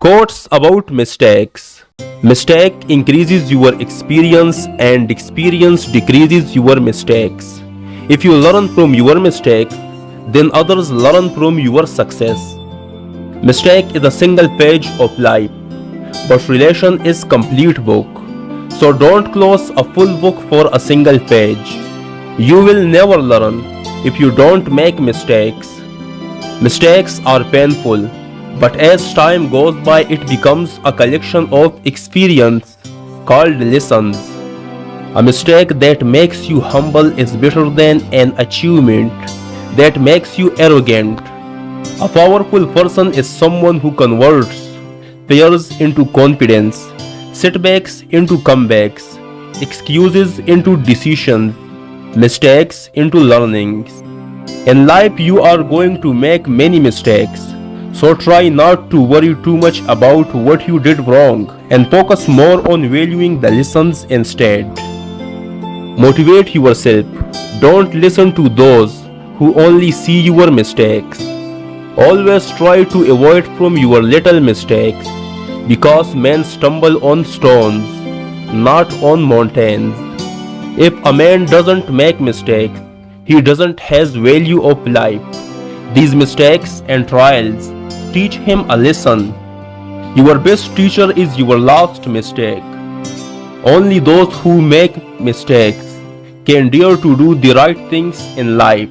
Quotes about mistakes. Mistake increases your experience and experience decreases your mistakes. If you learn from your mistakes, then others learn from your success. Mistake is a single page of life, but relation is complete book. So don't close a full book for a single page. You will never learn if you don't make mistakes. Mistakes are painful, but as time goes by it becomes a collection of experience called lessons. A mistake that makes you humble is better than an achievement that makes you arrogant. A powerful person is someone who converts fears into confidence, setbacks into comebacks, excuses into decisions, mistakes into learnings. In life you are going to make many mistakes. So try not to worry too much about what you did wrong and focus more on valuing the lessons instead. Motivate yourself. Don't listen to those who only see your mistakes. Always try to avoid from your little mistakes because men stumble on stones, not on mountains. If a man doesn't make mistakes, he doesn't has value of life. These mistakes and trials teach him a lesson. Your best teacher is your last mistake. Only those who make mistakes can dare to do the right things in life.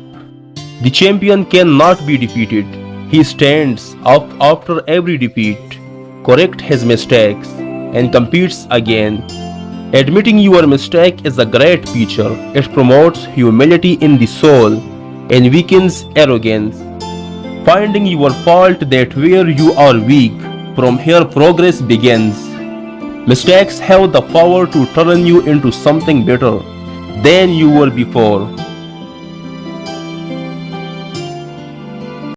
The champion cannot be defeated. He stands up after every defeat, corrects his mistakes, and competes again. Admitting your mistake is a great feature. It promotes humility in the soul and weakens arrogance. Finding your fault that where you are weak, from here progress begins. Mistakes have the power to turn you into something better than you were before.